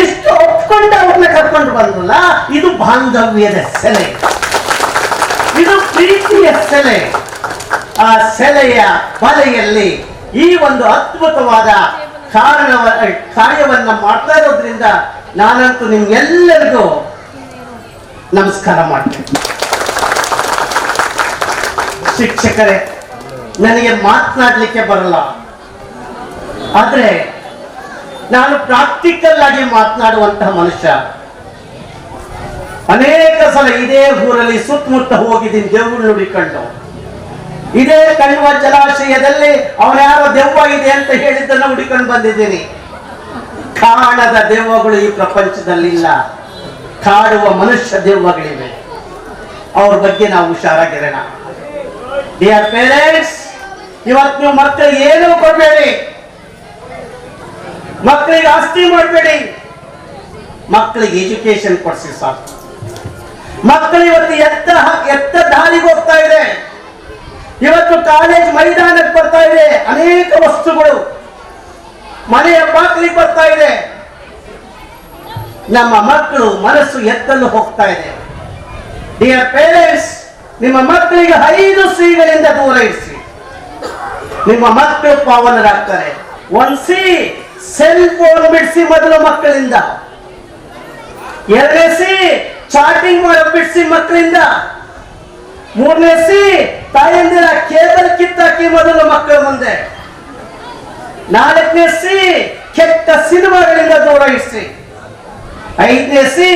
ಇಷ್ಟು ಒಪ್ಕೊಂಡು ಅವ್ರನ್ನ ಕರ್ಕೊಂಡು ಬಂದ್ರಲ್ಲ, ಇದು ಬಾಂಧವ್ಯದ ಸೆಲೆ, ಇದು ಪ್ರೀತಿಯ ಸೆಲೆ. ಆ ಸೆಲೆಯ ಬಲೆಯಲ್ಲಿ ಈ ಒಂದು ಅದ್ಭುತವಾದ ಕಾರ್ಯವನ್ನ ಮಾಡ್ತಾ ಇರೋದ್ರಿಂದ ನಾನಂತೂ ನಿಮ್ಗೆಲ್ಲರಿಗೂ ನಮಸ್ಕಾರ ಮಾಡ್ತೇನೆ. ಶಿಕ್ಷಕರೇ, ನನಗೆ ಮಾತನಾಡ್ಲಿಕ್ಕೆ ಬರಲ್ಲ, ಆದ್ರೆ ನಾನು ಪ್ರಾಕ್ಟಿಕಲ್ ಆಗಿ ಮಾತನಾಡುವಂತಹ ಮನುಷ್ಯ. ಅನೇಕ ಸಲ ಇದೇ ಊರಲ್ಲಿ ಸುತ್ತಮುತ್ತ ಹೋಗಿದ್ದೀನಿ, ದೇವ್ರು ನುಡಿಕೊಂಡು. ಇದೇ ಕಣ್ವ ಜಲಾಶಯದಲ್ಲಿ ಅವನ್ಯಾರೋ ದೆವ್ವ ಇದೆ ಅಂತ ಹೇಳಿದ್ದನ್ನು ಹುಡಿಕೊಂಡು ಬಂದಿದ್ದೀನಿ. ಕಾಣದ ದೆವ್ವಗಳು ಈ ಪ್ರಪಂಚದಲ್ಲಿಲ್ಲ, ಕಾಡುವ ಮನುಷ್ಯ ದೆವ್ವಗಳಿವೆ. ಅವ್ರ ಬಗ್ಗೆ ನಾವು ಹುಷಾರಾಗಿರೋಣ. ಡಿಯರ್ ಪೇರೆಂಟ್ಸ್, ಇವತ್ತು ನೀವು ಮಕ್ಕಳಿಗೆ ಏನೂ ಕೊಡಬೇಡಿ, ಮಕ್ಕಳಿಗೆ ಆಸ್ತಿ ಮಾಡಬೇಡಿ, ಮಕ್ಕಳಿಗೆ ಎಜುಕೇಶನ್ ಕೊಡಿಸಿ ಸಾಕು. ಮಕ್ಕಳು ಇವತ್ತು ಎತ್ತ ದಾರಿಗೆ ಹೋಗ್ತಾ ಇದೆ. ಇವತ್ತು ಕಾಲೇಜ್ ಮೈದಾನಕ್ಕೆ ಬರ್ತಾ ಇದೆ, ಅನೇಕ ವಸ್ತುಗಳು ಮನೆಯ ಬಾಗಿಲಿಗೆ ಬರ್ತಾ ಇದೆ. ನಮ್ಮ ಮಕ್ಕಳು ಮನಸ್ಸು ಎತ್ತಲು ಹೋಗ್ತಾ ಇದೆ. ಡಿಯರ್ ಪೇರೆಂಟ್ಸ್, ನಿಮ್ಮ ಮಕ್ಕಳಿಗೆ 5 ಸಿಗಳಿಂದ ದೂರ ಇರಿಸಿ, ನಿಮ್ಮ ಮಕ್ಕಳು ಪಾವನರಾಗ್ತಾರೆ. 1 ಸಿ, ಸೆಲ್ ಫೋನ್ ಬಿಡಿಸಿ ಮೊದಲು ಮಕ್ಕಳಿಂದ. 2ನೇ ಸಿ, ಚಾಟಿಂಗ್ ಮಾಡೋ ಬಿಡಿಸಿ ಮಕ್ಕಳಿಂದ. 3ನೇ ಸಿ, ತಾಯಂದಿರ ಕೇಬಲ್ ಕಿತ್ತಾಕಿ ಮೊದಲು ಮಕ್ಕಳ ಮುಂದೆ. 4ನೇ ಸಿ, ಕೆಟ್ಟ ಸಿನಿಮಾಗಳಿಂದ ದೂರ ಇರಿಸಿ. 5ನೇ ಸಿ,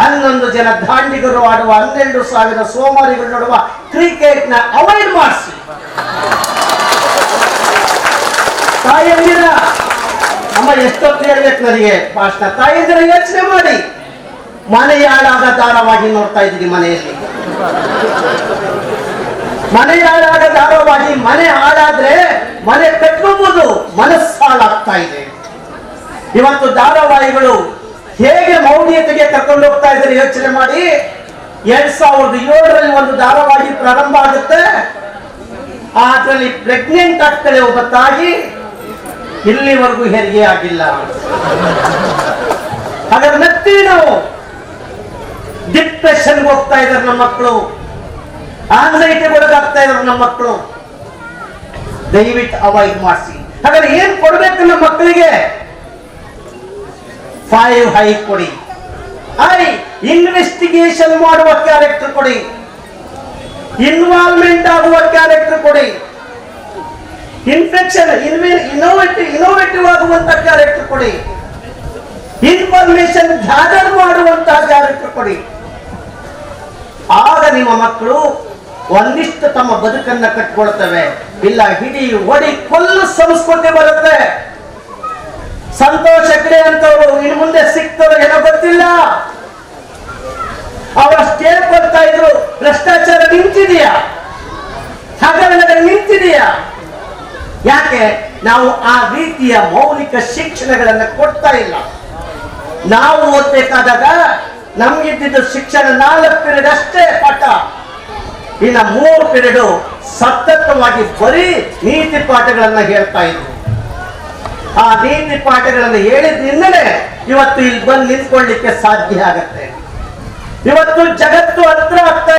11 ಜನ ದಾಂಡಿಗರು ಆಡುವ 12,000 ಸೋಮಾರಿಗಳು ನೋಡುವ ಕ್ರಿಕೆಟ್ ನ ಅವಾಯ್ಡ್ ಮಾಡಿಸಿ. ತಾಯಂದಿರ, ಅಮ್ಮ ಎಷ್ಟೊತ್ತು ಹೇಳ್ಬೇಕು ನನಗೆ ಭಾಷಣ. ತಾಯಂದಿರ ಯೋಚನೆ ಮಾಡಿ, ಮನೆ ಹಾಳಾದ ಧಾರಾವಾಹಿ ನೋಡ್ತಾ ಇದ್ದೀರಿ ಮನೆಯಲ್ಲಿ. ಮನೆ ಹಾಳಾದ ಧಾರಾವಾಹಿ, ಮನೆ ಹಾಳಾದ್ರೆ ಮನೆ ಕಟ್ಟಬಹುದು, ಮನಸ್ಸು ಹಾಳಾಗ್ತಾ ಇದೆ. ಇವತ್ತು ಧಾರಾವಾಹಿಗಳು ಹೇಗೆ ಮೌಢ್ಯತೆಗೆ ಕರ್ಕೊಂಡು ಹೋಗ್ತಾ ಇದ್ದಾರೆ ಯೋಚನೆ ಮಾಡಿ. 2007ರಲ್ಲಿ ಒಂದು ಧಾರಾವಾಹಿ ಪ್ರಾರಂಭ ಆಗುತ್ತೆ, ಅದರಲ್ಲಿ ಪ್ರೆಗ್ನೆಂಟ್ ಆಗ್ತಾಳೆ ಒಬ್ಬ ತಾಯಿ, ಇಲ್ಲಿವರೆಗೂ ಹೆರಿಗೆ ಆಗಿಲ್ಲ. ಹಾಗಾದ್ರೆ ಮತ್ತೆ ನಾವು ಡಿಪ್ರೆಷನ್ಗೆ ಹೋಗ್ತಾ ಇದ್ದಾರೆ ನಮ್ಮ ಮಕ್ಕಳು, ಆಂಗ್ಸೈಟಿಗೆ ಒಳಗಾಗ್ತಾ ಇದ್ದಾರೆ ನಮ್ಮ ಮಕ್ಕಳು. ದಯವಿಟ್ಟು ಅವಾಯ್ಡ್ ಮಾಡಿಸಿ. ಹಾಗಾದ್ರೆ ಏನ್ ಕೊಡ್ಬೇಕು ನಮ್ಮ ಮಕ್ಕಳಿಗೆ? 5 ಹೈ ಕೊಡಿ. ಇನ್ವೆಸ್ಟಿಗೇಷನ್ ಮಾಡುವ ಕ್ಯಾರೆಕ್ಟರ್ ಕೊಡಿ, ಇನ್ವಾಲ್ವ್ಮೆಂಟ್ ಆಗುವ ಕ್ಯಾರೆಕ್ಟರ್ ಕೊಡಿ, ಇನ್ನೋವೇಟಿವ್ ಆಗುವಂತ ಕ್ಯಾರೆಕ್ಟರ್ ಕೊಡಿ, ಇನ್ಫಾರ್ಮೇಶನ್ ಗ್ಯಾದರ್ ಮಾಡುವಂತಹ ಕ್ಯಾರೆಕ್ಟರ್ ಕೊಡಿ. ಆಗ ನಿಮ್ಮ ಮಕ್ಕಳು ಒಂದಿಷ್ಟು ತಮ್ಮ ಬದುಕನ್ನ ಕಟ್ಕೊಳ್ತವೆ. ಇಲ್ಲ ಹಿಡಿ ಒಡಿ ಕೊಲ್ಲು ಸಂಸ್ಕೃತಿ ಬರುತ್ತೆ. ಸಂತೋಷ್ ಹೆಗ್ಡೆ ಅಂತವರು ಇನ್ನು ಮುಂದೆ ಸಿಕ್ತರೋ ಏನೋ ಗೊತ್ತಿಲ್ಲ, ಅವರಷ್ಟೇ ಬರ್ತಾ ಇದ್ರು. ಭ್ರಷ್ಟಾಚಾರ ನಿಂತಿದೆಯಾ? ಹಗರಣಗಳು ನಿಂತಿದೆಯಾ? ಯಾಕೆ ನಾವು ಆ ರೀತಿಯ ಮೌಲಿಕ ಶಿಕ್ಷಣಗಳನ್ನು ಕೊಡ್ತಾ ಇಲ್ಲ? ನಾವು ಓದ್ಬೇಕಾದಾಗ ನಮ್ಗಿದ್ದಿದ್ದು ಶಿಕ್ಷಣ 4 ಪೀರಿಯಡ್ ಅಷ್ಟೇ ಪಾಠ, ಇನ್ನು 3 ಪೀರಿಯಡ್ ಸತತವಾಗಿ ಬರೀ ನೀತಿ ಪಾಠಗಳನ್ನ ಹೇಳ್ತಾ ಇದ್ರು. ಆ ನೀತಿ ಪಾಠಗಳನ್ನು ಹೇಳಿದ್ರಿಂದಲೇ ಇವತ್ತು ಇಲ್ಲಿ ಬಂದು ನಿಂತ್ಕೊಳ್ಳಿಕ್ಕೆ ಸಾಧ್ಯ ಆಗತ್ತೆ. ಇವತ್ತು ಜಗತ್ತು ಹತ್ರ ಆಗ್ತಾ